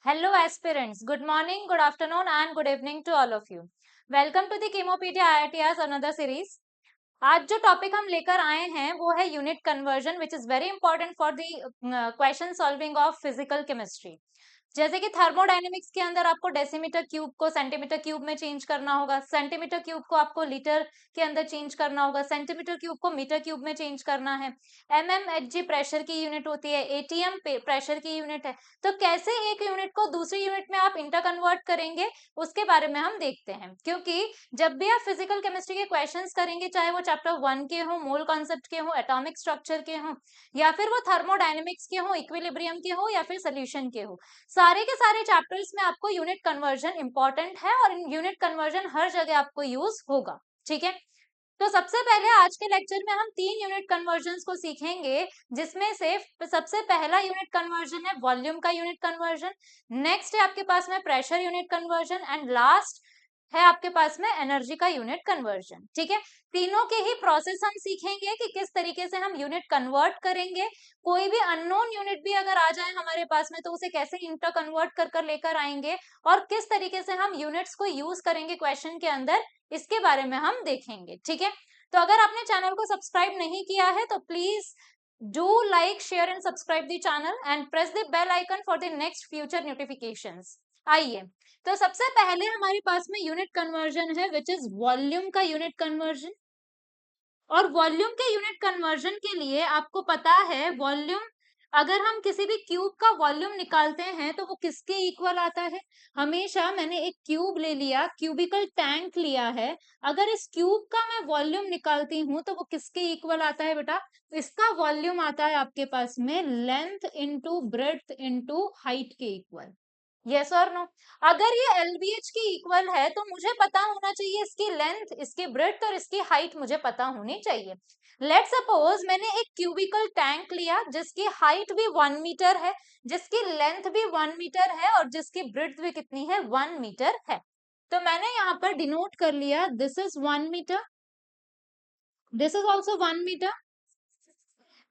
Hello aspirants, good morning, good afternoon and good evening to all of you. Welcome to the Chemopedia IIT's another series. आज जो topic हम लेकर आए हैं वो है unit conversion which is very important for the question solving of physical chemistry. जैसे कि थर्मोडायनेमिक्स के अंदर आपको डेसीमीटर क्यूब को सेंटीमीटर क्यूब में चेंज करना होगा, सेंटीमीटर क्यूब को आपको लीटर के अंदर चेंज करना होगा, सेंटीमीटर क्यूब को मीटर क्यूब में चेंज करना है। एमएमएचजी प्रेशर की यूनिट होती है, एटीएम प्रेशर की यूनिट है। तो कैसे एक यूनिट को दूसरी यूनिट में आप इंटर कन्वर्ट करेंगे उसके बारे में हम देखते हैं, क्योंकि जब भी आप फिजिकल केमिस्ट्री के क्वेश्चंस करेंगे, चाहे वो चैप्टर 1 के हो, मोल कॉन्सेप्ट के हो, एटॉमिक स्ट्रक्चर के हो, या फिर वो थर्मोडायनेमिक्स के हो, इक्विलिब्रियम के हो, या फिर सोल्यूशन के हो, सारे के सारे चैप्टर्स में आपको यूनिट कन्वर्जन इंपॉर्टेंट है और यूनिट कन्वर्जन हर जगह आपको यूज होगा। ठीक है, तो सबसे पहले आज के लेक्चर में हम 3 यूनिट कन्वर्जन्स को सीखेंगे, जिसमें से सबसे पहला यूनिट कन्वर्जन है वॉल्यूम का यूनिट कन्वर्जन, नेक्स्ट है आपके पास में pressure unit conversion and last है आपके पास में एनर्जी का यूनिट कन्वर्जन। ठीक है, तीनों के ही प्रोसेस हम सीखेंगे कि किस तरीके से हम यूनिट कन्वर्ट करेंगे। कोई भी अननोन यूनिट भी अगर आ जाए हमारे पास में तो उसे कैसे इंटर कन्वर्ट कर लेकर आएंगे और किस तरीके से हम यूनिट्स को यूज करेंगे क्वेश्चन के अंदर, इसके बारे में हम देखेंगे। ठीक है, तो अगर आपने चैनल को सब्सक्राइब नहीं किया है तो please do like, share and subscribe the channel and press the bell icon for the next future notifications. आइए, तो सबसे पहले हमारे पास में यूनिट कन्वर्जन है विच इज वॉल्यूम का यूनिट कन्वर्जन। और वॉल्यूम के यूनिट कन्वर्जन के लिए आपको पता है वॉल्यूम, अगर हम किसी भी क्यूब का वॉल्यूम निकालते हैं तो वो किसके इक्वल आता है। हमेशा मैंने एक क्यूब ले लिया, क्यूबिकल टैंक लिया है, अगर इस क्यूब का मैं वॉल्यूम निकालती हूँ तो वो किसके इक्वल आता है बेटा, इसका वॉल्यूम आता है आपके पास में length into breadth into height के इक्वल। यस और नो, अगर ये एलबीएच की इक्वल है तो मुझे पता होना चाहिए इसकी लेंथ, इसकी ब्रेड्थ और इसकी हाइट मुझे पता होनी चाहिए। लेट सपोज मैंने एक क्यूबिकल टैंक लिया जिसकी हाइट भी 1 मीटर है, जिसकी लेंथ भी 1 मीटर है और जिसकी ब्रेड्थ भी कितनी है, 1 मीटर है। तो मैंने यहाँ पर डिनोट कर लिया, this is 1 metre, this is also 1 metre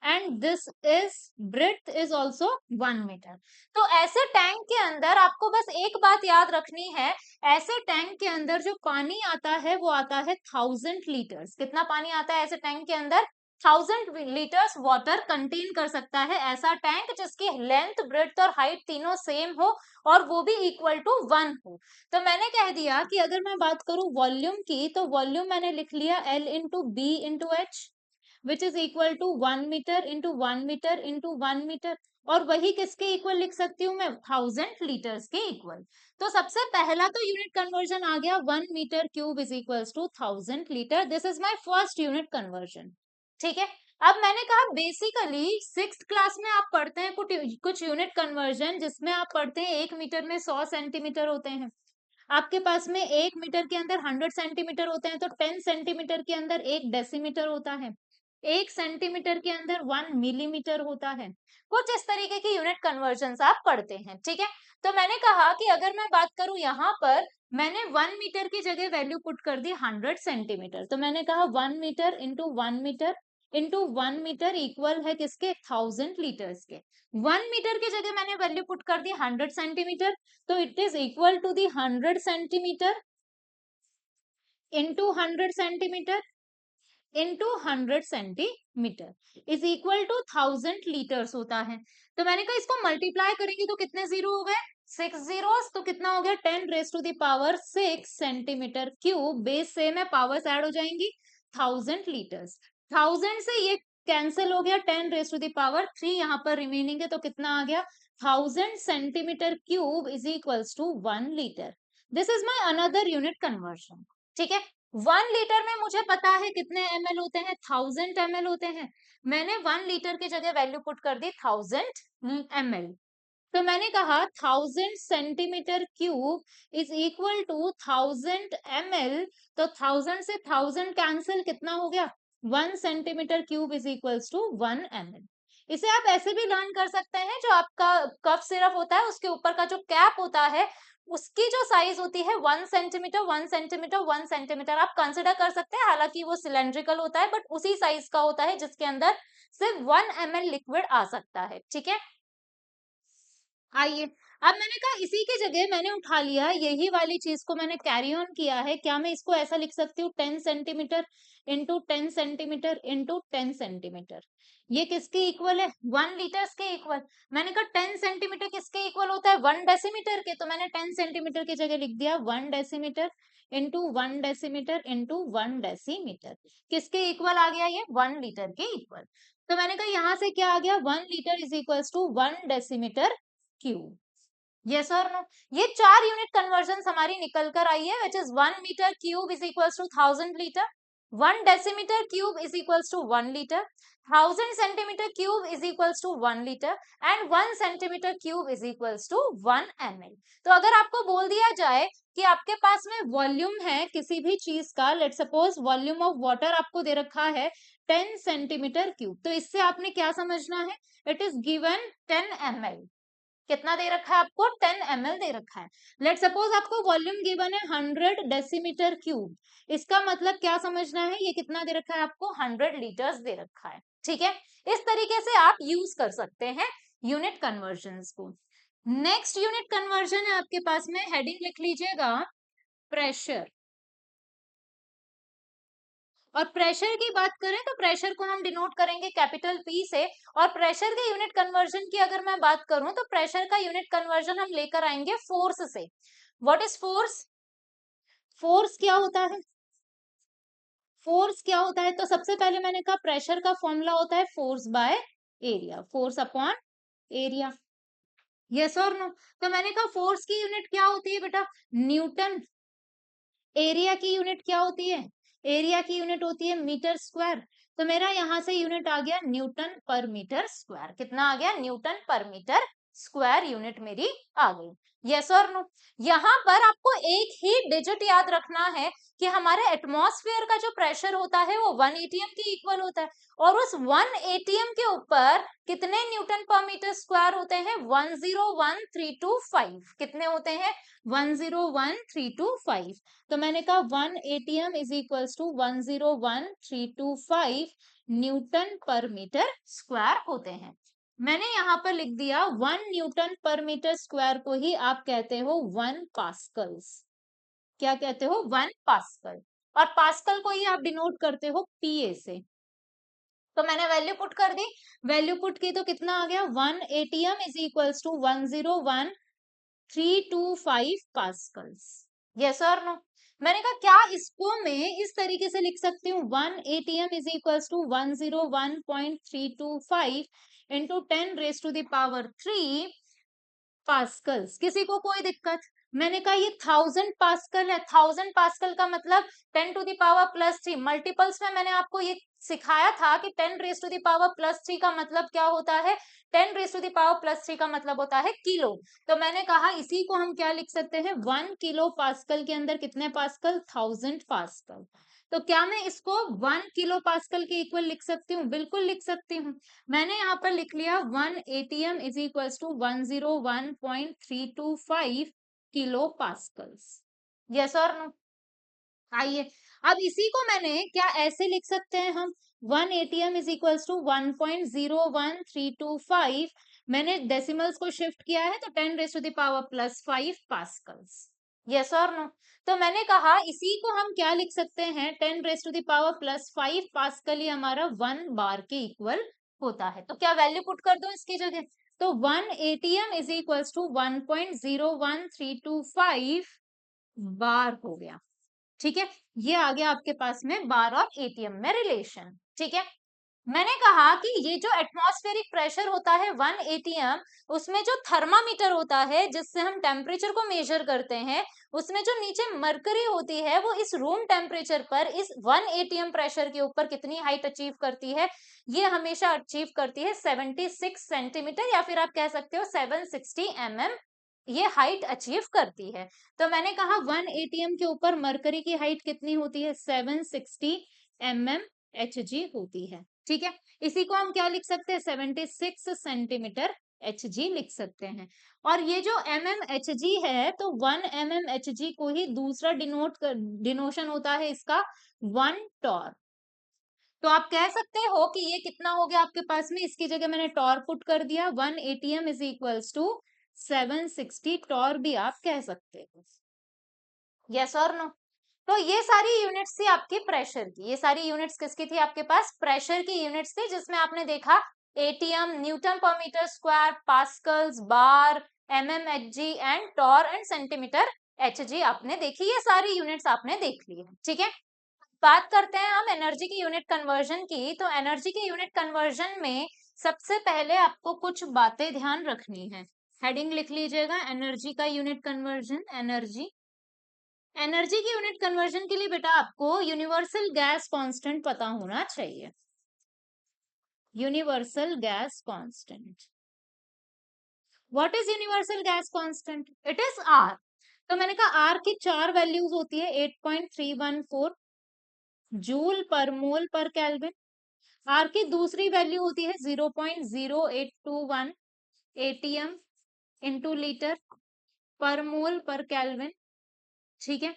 and this is breadth is also 1 metre. तो ऐसे टैंक के अंदर आपको बस एक बात याद रखनी है, ऐसे टैंक के अंदर जो पानी आता है वो आता है 1000 लीटर्स। कितना पानी आता है ऐसे टैंक के अंदर, 1000 लीटर्स वाटर कंटेन कर सकता है ऐसा टैंक जिसकी लेंथ, ब्रेड्थ और हाइट तीनों सेम हो और वो भी इक्वल टू 1 हो। तो मैंने कह दिया कि अगर मैं बात करूं वॉल्यूम की, तो वॉल्यूम मैंने लिख लिया L into B into H which is equal to 1 metre into 1 metre into 1 metre. और वही किसके इक्वल लिख सकती हूँ मैं, 1000 लीटर्स के इक्वल। तो सबसे पहला तो यूनिट कन्वर्जन आ गया, 1 metre cube is equals to 1000 litre. This is my first unit conversion. ठीक है, अब मैंने कहा बेसिकली 6th क्लास में आप पढ़ते हैं कुछ यूनिट कन्वर्जन, जिसमें आप पढ़ते हैं 1 मीटर में 100 सेंटीमीटर होते हैं, आपके पास में 1 मीटर के अंदर 100 सेंटीमीटर होते हैं, तो 10 सेंटीमीटर के अंदर 1 डेसीमीटर होता है, 1 सेंटीमीटर के अंदर 1 मिलीमीटर होता है। कुछ इस तरीके की यूनिट कन्वर्जन आप पढ़ते हैं। ठीक है, तो मैंने कहा कि अगर मैं बात करूं यहाँ पर, मैंने 1 मीटर की जगह वैल्यू पुट कर दी 100 सेंटीमीटर। तो मैंने कहा 1 metre into 1 metre into 1 metre equal है किसके, 1000 लीटर्स के। 1 मीटर की जगह मैंने वैल्यू पुट कर दी 100 सेंटीमीटर, तो it is equal to the 100 centimetre into 100 centimetre into 100 centimetre is equal to 1000 litres होता है। तो मैंने कहा इसको मल्टीप्लाई करेंगे तो कितने जीरो हो गए, 6 जीरोस, तो कितना हो गया 10 raise to the power 6 centimetre cube. Base same है, पावर्स ऐड हो जाएंगी, 1000 लीटर्स। 1000 से ये कैंसिल हो गया, 10 रेज टू द पावर 3 यहाँ पर रिमेनिंग है, तो कितना आ गया, 1000 centimetre cube is equals to 1 litre. This is my another unit conversion. ठीक है, 1 लीटर में मुझे पता है कितने ml होते हैं, 1000 ml होते हैं। मैंने 1 लीटर की जगह वैल्यू पुट कर दी 1000 ml। तो मैंने कहा 1000 centimetre cube is equal to 1000 ml। तो 1000 से 1000 कैंसिल, कितना हो गया, 1 centimetre cube is equals to 1 ml। इसे आप ऐसे भी लर्न कर सकते हैं, जो आपका कफ सिरप होता है उसके ऊपर का जो कैप होता है उसकी जो साइज होती है 1 सेंटीमीटर 1 सेंटीमीटर 1 सेंटीमीटर आप कंसिडर कर सकते हैं। हालांकि वो सिलेंड्रिकल होता है बट उसी साइज का होता है जिसके अंदर सिर्फ 1 ml लिक्विड आ सकता है। ठीक है, आइए, अब मैंने कहा इसी की जगह मैंने उठा लिया यही वाली चीज को मैंने कैरी ऑन किया है। क्या मैं इसको ऐसा लिख सकती हूँ 10 centimetre into 10 centimetre into 10 centimetre. ये किसके इक्वल है? 1 लीटर्स के इक्वल। मैंने कहा 10 सेंटीमीटर किसके इक्वल होता है? 1 डेसीमीटर के। तो मैंने 10 सेंटीमीटर की जगह लिख दिया 1 decimetre into 1 decimetre into 1 decimetre. किसके इक्वल आ गया? ये 1 लीटर के इक्वल। तो मैंने कहा यहाँ से क्या आ गया? 1 litre is equal to 1 decimetre cube. Yes और नो? ये 4 यूनिट कन्वर्जन हमारी निकल कर आई है, which is 1 metre cube is equal to 1000 litre, 1 decimetre cube is equal to 1 litre, 1000 centimetre cube is equal to 1 litre and 1 centimetre cube is equal to 1 ml। तो अगर आपको बोल दिया जाए कि आपके पास में वॉल्यूम है किसी भी चीज का, let suppose volume of water आपको दे रखा है 10 सेंटीमीटर क्यूब, तो इससे आपने क्या समझना है? It is given 10 ml। कितना दे रखा है आपको? 10 ml दे रखा है। लेट सपोज आपको वॉल्यूम गिवन है 100 डेसीमीटर क्यूब, इसका मतलब क्या समझना है? ये कितना दे रखा है आपको? 100 लीटर्स दे रखा है। ठीक है, इस तरीके से आप यूज कर सकते हैं यूनिट कन्वर्जन को। नेक्स्ट यूनिट कन्वर्जन है आपके पास में, हेडिंग लिख लीजिएगा प्रेशर। और प्रेशर की बात करें तो प्रेशर को हम डिनोट करेंगे कैपिटल पी से। और प्रेशर के यूनिट कन्वर्जन की अगर मैं बात करूं तो प्रेशर का यूनिट कन्वर्जन हम लेकर आएंगे फोर्स से। What is force? फोर्स क्या होता है? फोर्स क्या होता है? तो सबसे पहले मैंने कहा प्रेशर का फॉर्मूला होता है force by area, force upon area. Yes और नो? तो मैंने कहा फोर्स की यूनिट क्या होती है बेटा? न्यूटन। एरिया की यूनिट क्या होती है? एरिया की यूनिट होती है मीटर स्क्वायर। तो मेरा यहां से यूनिट आ गया न्यूटन पर मीटर स्क्वायर। कितना आ गया? Newton per metre square unit मेरी आ गई। यस और नो? यहाँ पर आपको एक ही डिजिट याद रखना है कि हमारे एटमॉस्फेयर का जो प्रेशर होता है वो 1 atm के इक्वल होता है, और उस 1 atm के ऊपर कितने न्यूटन पर मीटर स्क्वायर होते हैं? 101325। कितने होते हैं? 101325। तो मैंने कहा 1 atm is equals to 101325 newton per metre square होते हैं। मैंने यहाँ पर लिख दिया 1 न्यूटन पर मीटर स्क्वायर को ही आप कहते हो 1 पास्कल्स। क्या कहते हो? 1 पास्कल। और पास्कल को ही आप डिनोट करते हो पीए से। तो मैंने वैल्यू पुट कर दी, वैल्यू पुट की तो कितना आ गया? 1 atm is equals to 101325 pascals. Yes और नो? मैंने कहा क्या इसको मैं इस तरीके से लिख सकती हूँ 1 atm is equals to 101.325 into 10⁻³ pascals. किसी को कोई दिक्कत? मैंने कहा ये 1000 पास्कल है। 1000 पास्कल का मतलब 10⁻+3 मल्टीपल्स में मैंने आपको ये सिखाया था कि 10⁻+3 का मतलब क्या होता है? 10⁻+3 का मतलब होता है किलो। तो मैंने कहा इसी को हम क्या लिख सकते हैं? 1 किलो पास्कल के अंदर कितने पास्कल? 1000 पास्कल। तो क्या मैं इसको 1 किलो पास्कल के इक्वल लिख सकती हूँ? बिल्कुल लिख सकती हूँ। मैंने यहाँ पर लिख लिया 1 atm is equals to 101.325 kilo pascals. Yes और नो? आइए, अब इसी को मैंने क्या ऐसे लिख सकते हैं हम? 1 atm इज इक्वल्स टू 1.01325। मैंने डेसिमल्स को शिफ्ट किया है तो 10⁻+5 पास्कल्स। यस और नो? तो मैंने कहा इसी को हम क्या लिख सकते हैं? 10⁻+5 पास्कल ही हमारा 1 बार के इक्वल होता है। तो क्या वैल्यू पुट कर दो इसकी जगह? तो 1 atm इज इक्वल्स टू 1.01325 बार हो गया। ठीक है, ये आ गया आपके पास में बार और एटीएम में रिलेशन। ठीक है, मैंने कहा कि ये जो एटमॉस्फेरिक प्रेशर होता है 1 atm, उसमें जो थर्मामीटर होता है जिससे हम टेम्परेचर को मेजर करते हैं, उसमें जो नीचे मरकरी होती है वो इस रूम टेम्परेचर पर इस 1 atm प्रेशर के ऊपर कितनी हाइट अचीव करती है? ये हमेशा अचीव करती है 76 सेंटीमीटर, या फिर आप कह सकते हो 760 mm ये हाइट अचीव करती है। तो मैंने कहा 1 atm के ऊपर मरकरी की हाइट कितनी होती है? 760 mm Hg होती है। ठीक है, इसी को हम क्या लिख सकते हैं? 76 सेंटीमीटर Hg लिख सकते हैं। और ये जो Hg है तो 1 Hg को ही दूसरा डिनोशन होता है इसका 1 टॉर। तो आप कह सकते हो कि ये कितना हो गया आपके पास में? इसकी जगह मैंने टॉर पुट कर दिया 1 atm is equals to 760 torr भी आप कह सकते हो। यस और नो? तो ये सारी यूनिट्स थी आपकी प्रेशर की। ये सारी यूनिट्स किसकी थी आपके पास? प्रेशर की यूनिट्स थी, जिसमें आपने देखा ATM, newton per metre square, pascals, bar, mmHg and torr and centimetre Hg आपने देखी। ये सारी यूनिट्स आपने देख ली है, ठीक है। बात करते हैं हम एनर्जी की यूनिट कन्वर्जन की। तो एनर्जी की यूनिट कन्वर्जन में सबसे पहले आपको कुछ बातें ध्यान रखनी है। हेडिंग लिख लीजिएगा, एनर्जी का यूनिट कन्वर्जन। एनर्जी की यूनिट कन्वर्जन के लिए बेटा आपको यूनिवर्सल गैस कांस्टेंट पता होना चाहिए। Universal gas constant, what is universal gas constant? It is R. तो मैंने कहा आर की 4 वैल्यूज होती है, 8.314 जूल पर मोल पर केल्विन। आर की दूसरी वैल्यू होती है 0.0821 एटीएम इंटू लीटर पर मोल पर केल्विन, ठीक है।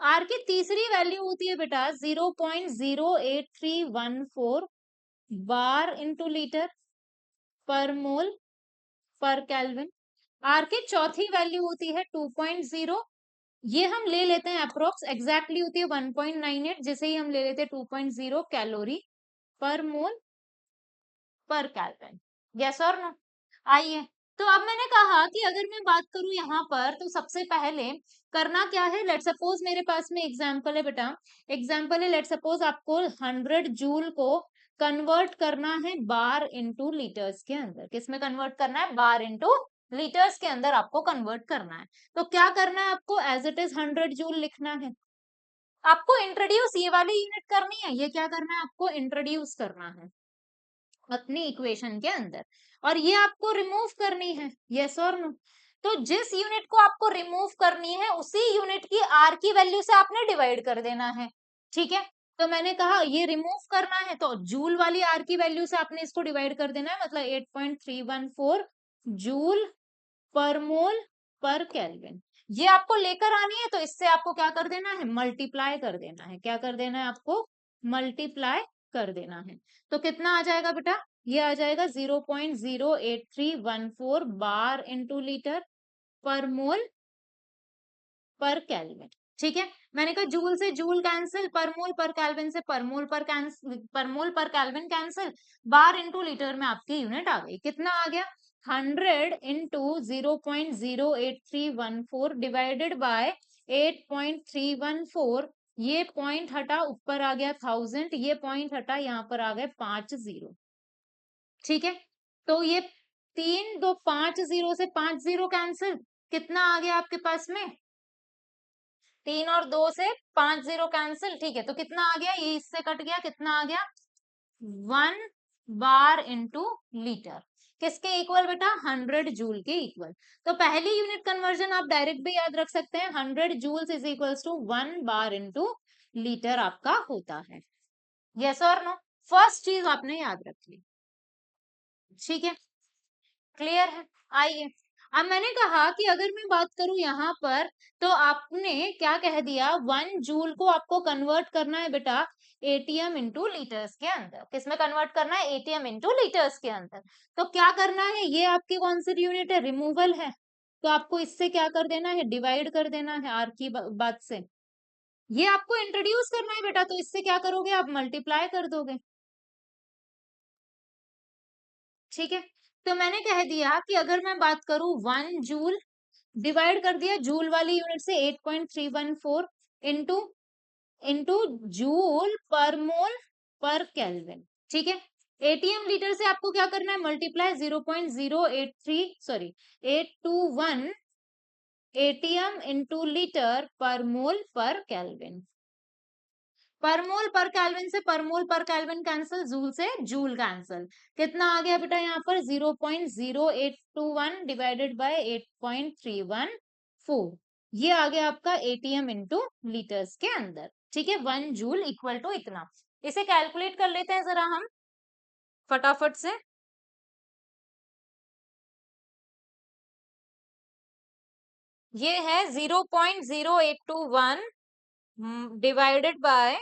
आर की तीसरी वैल्यू होती है बेटा 0.08314 बार इंटू लीटर पर मोल पर केल्विन। आर की चौथी वैल्यू होती है 2.0, ये हम ले लेते हैं अप्रोक्स, एग्जैक्टली होती है 1.98, जिसे ही हम ले लेते हैं 2.0 कैलोरी पर मोल पर केल्विन। यस और नो? आइए, तो अब मैंने कहा कि अगर मैं बात करूं यहाँ पर, तो सबसे पहले करना क्या है। लेट सपोज मेरे पास में एग्जांपल है बेटा, एग्जांपल है, लेट सपोज आपको 100 जूल को कन्वर्ट करना है बार इंटू लीटर्स के अंदर। किसमें कन्वर्ट करना है? बार इंटू लीटर्स के अंदर आपको कन्वर्ट करना है। तो क्या करना है आपको? एज इट इज 100 जूल लिखना है। आपको इंट्रोड्यूस ये वाली यूनिट करनी है। ये क्या करना है? आपको इंट्रोड्यूस करना है अपनी इक्वेशन के अंदर, और ये आपको रिमूव करनी है। यस और नो? तो जिस यूनिट को आपको रिमूव करनी है, उसी यूनिट की आर की वैल्यू से आपने डिवाइड कर देना है, ठीक है। तो मैंने कहा ये रिमूव करना है, तो जूल वाली आर की वैल्यू से आपने इसको डिवाइड कर देना है, मतलब 8.314 जूल पर मोल पर केल्विन। ये आपको लेकर आनी है, तो इससे आपको क्या कर देना है? मल्टीप्लाई कर देना है। क्या कर देना है आपको? मल्टीप्लाई कर देना है। तो कितना आ जाएगा बेटा? ये आ जाएगा 0.08314 बार इंटू लीटर पर मोल पर केल्विन, ठीक है। मैंने कहा जूल से जूल कैंसिल, पर मोल पर केल्विन से पर मोल पर कैंसिल, पर मोल पर केल्विन कैंसिल, बार इंटू लीटर में आपकी यूनिट आ गई। कितना आ गया? 100 इंटू 0.08314 डिवाइडेड बाय 8.314। ये पॉइंट हटा, ऊपर आ गया 1000, ये पॉइंट हटा, यहाँ पर आ गए 5 जीरो, ठीक है। तो ये 3 2 5 जीरो से 5 जीरो कैंसिल, कितना आ गया आपके पास में? 3 और 2 से 5 जीरो कैंसिल, ठीक है। तो कितना आ गया? ये इससे कट गया, कितना आ गया? 1 बार इंटू लीटर। किसके इक्वल बेटा? 100 जूल के इक्वल। तो पहली यूनिट कन्वर्जन आप डायरेक्ट भी याद रख सकते हैं, 100 joules is equals to 1 bar into litre आपका होता है। यस और नो? फर्स्ट चीज आपने याद रखी, ठीक है, क्लियर है। आइए, अब मैंने कहा कि अगर मैं बात करूं यहाँ पर, तो आपने क्या कह दिया? 1 जूल को आपको कन्वर्ट करना है बेटा एटीएम इंटू लीटर्स के अंदर। किसमें कन्वर्ट करना है? एटीएम इंटू लीटर्स के अंदर। तो क्या करना है? ये आपकी कौन सी यूनिट है? रिमूवल है। तो आपको इससे क्या कर देना है? डिवाइड कर देना है आर की बात से। ये आपको इंट्रोड्यूस करना है बेटा, तो इससे क्या करोगे? आप मल्टीप्लाई कर दोगे, ठीक है। तो मैंने कह दिया कि अगर मैं बात करूं 1 जूल, डिवाइड कर दिया जूल वाली यूनिट से 8.314 इंटू इंटू जूल पर मोल पर केल्विन, ठीक है। एटीएम लीटर से आपको क्या करना है? Multiply 0.083 sorry 821 ATM into litre पर मोल पर केल्विन। पर मोल पर केल्विन से पर मोल पर केल्विन कैंसिल, जूल से जूल कैंसिल। कितना आ गया बेटा यहाँ पर? 0.0821 डिवाइडेड बाय 8.314। ये आ गया आपका एटीएम इंटू लीटर्स के अंदर, ठीक है। 1 जूल इक्वल टू इतना। इसे कैलकुलेट कर लेते हैं जरा हम फटाफट से। ये है 0.0821 डिवाइडेड बाय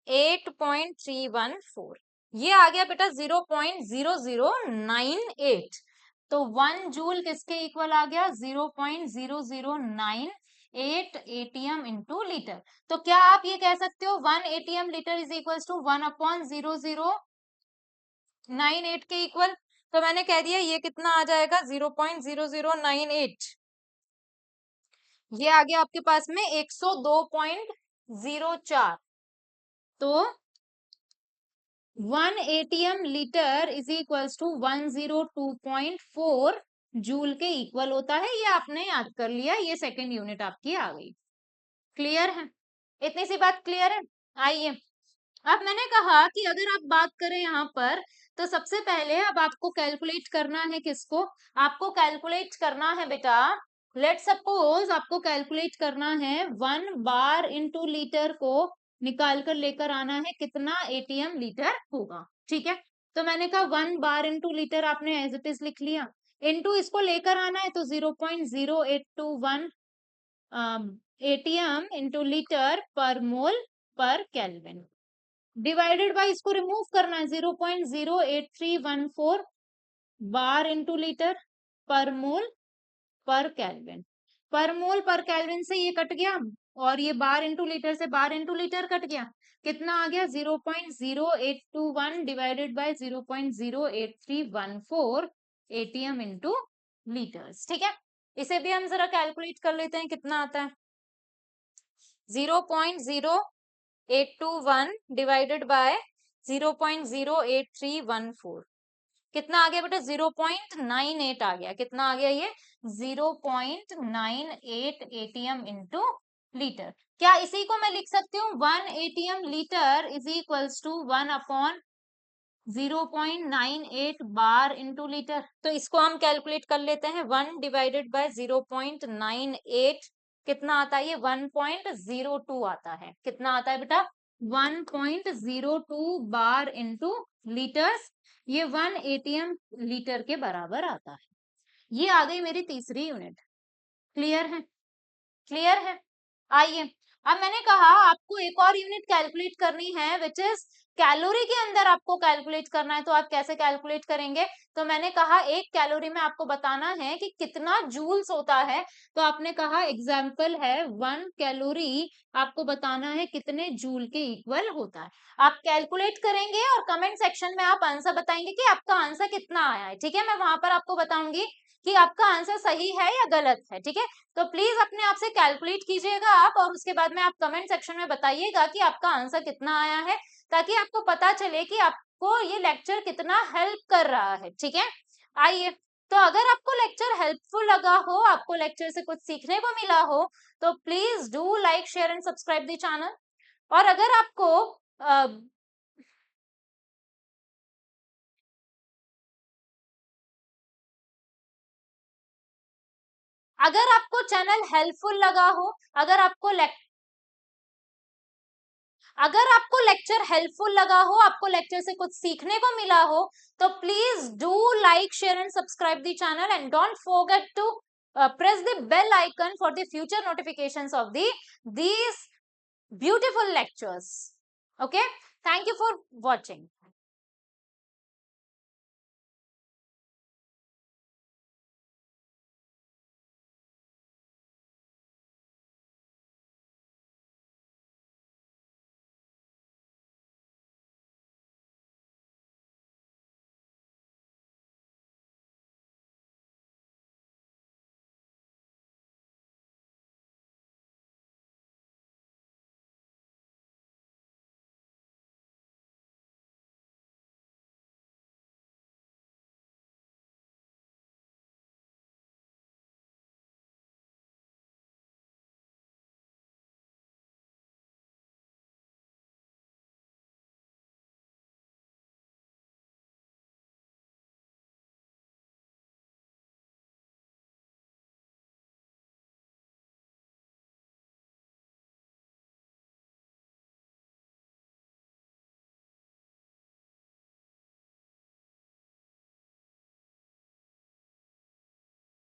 8.314। ये आ गया बेटा 0.0098। तो 1 जूल किसके इक्वल आ गया? 0.0098 एटीएम इंटू लीटर। तो क्या आप ये कह सकते हो 1 ATM litre is equal to 1/0098 के इक्वल? तो मैंने कह दिया ये कितना आ जाएगा 0.0098। ये आ गया आपके पास में 102.04। तो 1 ATM litre is equals to 102.4 joule के इक्वल होता है। ये आपने याद कर लिया, ये सेकंड यूनिट आपकी आ गई। क्लियर है? इतनी सी बात क्लियर है? आइए, अब मैंने कहा कि अगर आप बात करें यहाँ पर, तो सबसे पहले अब आपको कैलकुलेट करना है किसको? आपको कैलकुलेट करना है बेटा, लेट सपोज आपको कैलकुलेट करना है 1 बार इंटू लीटर को निकाल कर लेकर आना है, कितना एटीएम लीटर होगा। ठीक है, तो मैंने कहा 1 बार इंटू लीटर आपने एज इट इज लिख लिया, इंटू इसको लेकर आना है तो 0.0821 एटीएम इंटू लीटर पर मोल पर केल्विन, डिवाइडेड बाय इसको रिमूव करना है 0.08314 बार इंटू लीटर पर मोल पर केल्विन। पर मोल पर केल्विन से ये कट गया और ये बार इंटू लीटर से बार इंटू लीटर कट गया, कितना आ गया 0.0821 divided by 0.08314 ATM into litres. ठीक है, इसे भी हम जरा कैलकुलेट कर लेते हैं कितना आता है। 0.0821 डिवाइडेड बाय 0.08314 कितना आ गया बेटा? 0.98 आ गया। कितना आ गया ये? 0.98 एटीएम इंटू लीटर। क्या इसी को मैं लिख सकती हूँ 1 ATM litre is equals to 1/0.98 bar into litre? तो इसको हम कैलकुलेट कर लेते हैं। 1 डिवाइडेड बाय 0.98 कितना आता है? ये 1.02 आता है। कितना आता है बेटा? 1.02 बार इंटू लीटर्स। ये 1 एटीएम लीटर के बराबर आता है। ये आ गई मेरी तीसरी यूनिट। क्लियर है? क्लियर है? आइए, अब मैंने कहा आपको एक और यूनिट कैलकुलेट करनी है, विच इज कैलोरी के अंदर आपको कैलकुलेट करना है। तो आप कैसे कैलकुलेट करेंगे? तो मैंने कहा 1 कैलोरी में आपको बताना है कि कितना जूल्स होता है। तो आपने कहा एग्जाम्पल है 1 कैलोरी आपको बताना है कितने जूल के इक्वल होता है। आप कैलकुलेट करेंगे और कमेंट सेक्शन में आप आंसर बताएंगे कि आपका आंसर कितना आया है। ठीक है, मैं वहां पर आपको बताऊंगी कि आपका आंसर सही है या गलत है। ठीक है, तो प्लीज अपने आप से कैलकुलेट कीजिएगा आप, और उसके बाद में आप कमेंट सेक्शन में बताइएगा कि आपका आंसर कितना आया है, ताकि आपको पता चले कि आपको ये लेक्चर कितना हेल्प कर रहा है। ठीक है, आइए, तो अगर आपको लेक्चर हेल्पफुल लगा हो, आपको लेक्चर से कुछ सीखने को मिला हो, तो please do like share and subscribe the channel. और अगर आपको चैनल हेल्पफुल लगा हो, अगर आपको लेक्चर हेल्पफुल लगा हो, आपको लेक्चर से कुछ सीखने को मिला हो, तो please do like share and subscribe the channel and don't forget to press the bell icon for the future notifications of these beautiful lectures. Okay, thank you for watching.